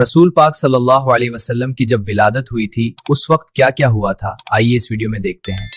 रसूल पाक सल्लल्लाहु अलैहि वसल्लम की जब विलादत हुई थी उस वक्त क्या क्या हुआ था, आइए इस वीडियो में देखते हैं।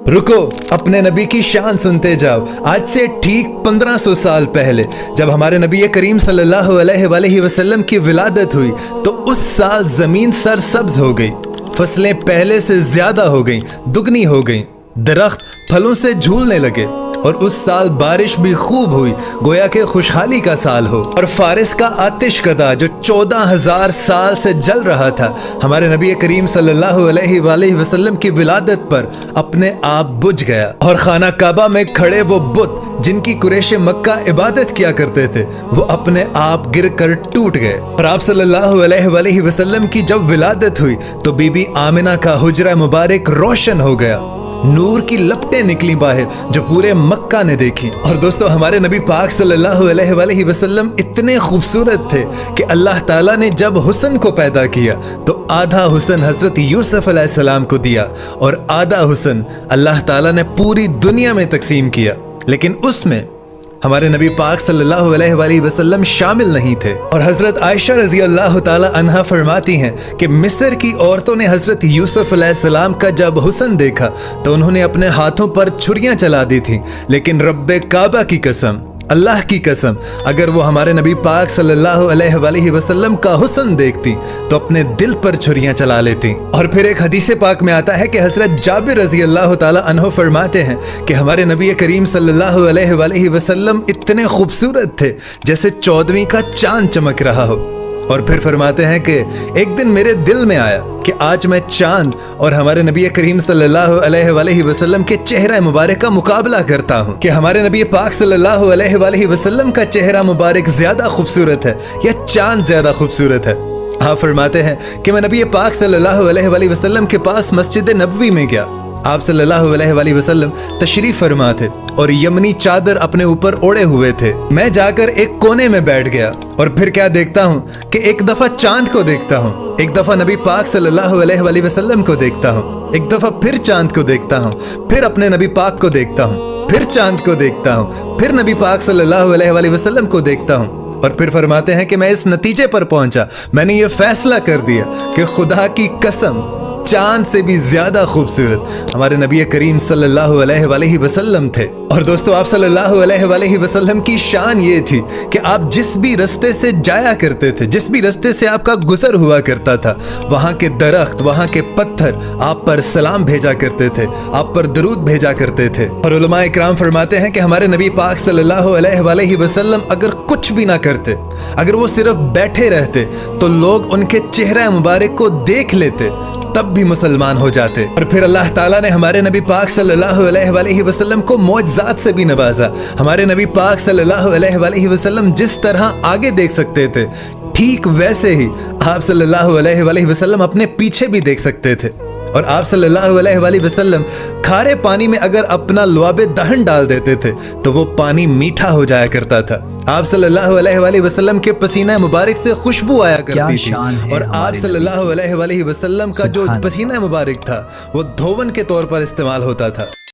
रुको, अपने नबी की शान सुनते जाओ। आज से ठीक 1500 साल पहले जब हमारे नबी करीम सल्लल्लाहु अलैहि वसल्लम की विलादत हुई तो उस साल जमीन सरसब्ज हो गई, फसलें पहले से ज्यादा हो गईं, दुगनी हो गईं, दरख्त फलों से झूलने लगे और उस साल बारिश भी खूब हुई, गोया के खुशहाली का साल हो। और फारिस का आतिश कदा जो 14,000 साल से जल रहा था, हमारे नबी करीम सल्लल्लाहु अलैहि वसल्लम की विलादत पर अपने आप बुझ गया। और खाना काबा में खड़े वो बुत जिनकी कुरैश मक्का इबादत किया करते थे, वो अपने आप गिर कर टूट गए। और आप सल्लल्लाहु अलैहि वसल्लम की जब विलादत हुई तो बीबी आमिना का हुजरा मुबारक रोशन हो गया, नूर की लपटें निकली बाहर जो पूरे मक्का ने देखी। और दोस्तों, हमारे नबी पाक सल्लल्लाहु अलैहि वसल्लम इतने खूबसूरत थे कि अल्लाह ताला ने जब हुस्न को पैदा किया तो आधा हुस्न हजरत यूसुफ अलैहिस्सलाम को दिया और आधा हुस्न अल्लाह ताला ने पूरी दुनिया में तकसीम किया, लेकिन उसमें हमारे नबी पाक सल्लल्लाहु अलैहि वसल्लम शामिल नहीं थे। और हजरत आयशा रजी अल्लाह ताला अन्हा फरमाती हैं कि मिस्र की औरतों ने हजरत यूसुफ अलैहिस्सलाम का जब हुस्न देखा तो उन्होंने अपने हाथों पर छुरियां चला दी थी, लेकिन रब्बे काबा की कसम, अल्लाह की कसम, अगर वो हमारे नबी पाक सल्लल्लाहु अलैहि वसल्लम का हुस्न देखती तो अपने दिल पर छुरियां चला लेती। और फिर एक हदीस पाक में आता है कि हजरत जाबिर रजी अल्लाह ताला अन्हु फरमाते हैं कि हमारे नबी करीम सल्लल्लाहु अलैहि वसल्लम इतने खूबसूरत थे जैसे 14वीं का चांद चमक रहा हो। और फिर फरमाते हैं कि एक दिन मेरे दिल में आया कि आज मैं चांद और हमारे नबी करीम सल्लल्लाहु अलैहि वसल्लम के चेहरा मुबारक का मुकाबला करता हूँ कि हमारे नबी पाक सल्लल्लाहु अलैहि वसल्लम का चेहरा मुबारक ज्यादा खूबसूरत है या चांद ज्यादा खूबसूरत है। आप फरमाते हैं कि मैं नबी पाक सल्लल्लाहु अलैहि वसल्लम के पास मस्जिद नबवी में गया। आप सल्लल्लाहु अलैहि वसल्लम तशरीफ फरमा थे और यमनी चादर अपने ऊपर ओढ़े हुए थे। मैं जाकर एक कोने में बैठ गया और फिर क्या देखता हूँ कि एक दफा चांद को देखता हूँ, एक दफा नबी पाक सल्लल्लाहु अलैहि वसल्लम को देखता हूँ, एक दफा फिर चांद को देखता हूँ, फिर अपने नबी पाक को देखता हूँ, फिर चांद को देखता हूँ, फिर नबी पाक सल्लल्लाहु अलैहि वसल्लम को देखता हूँ। और फिर फरमाते हैं कि मैं इस नतीजे पर पहुंचा, मैंने ये फैसला कर दिया कि खुदा की कसम चांद से भी ज्यादा खूबसूरत हमारे नबी करीम सल्लल्लाहु अलैहि वसल्लम थे। और दोस्तों, आप सल्लल्लाहु अलैहि वसल्लम की शान ये थी कि आप जिस भी रास्ते से जाया करते थे, जिस भी रास्ते से आपका गुजर हुआ करता था, वहाँ के दरख्त, वहाँ के पत्थर आप पर सलाम भेजा करते थे, आप पर दरूद भेजा करते थे। और उलमा इकराम फरमाते हैं कि हमारे नबी पाक सल्लल्लाहु अलैहि वसल्लम अगर कुछ भी ना करते, अगर वो सिर्फ बैठे रहते तो लोग उनके चेहरा मुबारक को देख लेते, तब भी मुसलमान हो जाते। और फिर अल्लाह ताला ने हमारे नबी पाक सल्लल्लाहु अलैहि वसल्लम को मौजज़ात से भी नवाजा। हमारे नबी पाक सल्लल्लाहु अलैहि वसल्लम जिस तरह आगे देख सकते थे, ठीक वैसे ही आप सल्लल्लाहु अलैहि वसल्लम अपने पीछे भी देख सकते थे। और आप सल्लल्लाहु अलैहि वसल्लम खारे पानी में अगर अपना लुआबे दहन डाल देते थे तो वो पानी मीठा हो जाया करता था। आप सल्लल्लाहु अलैहि वसल्लम के पसीना मुबारक से खुशबू आया करती थी। और आप सल्लल्लाहु अलैहि वसल्लम का जो पसीना मुबारक था वो धोवन के तौर पर इस्तेमाल होता था।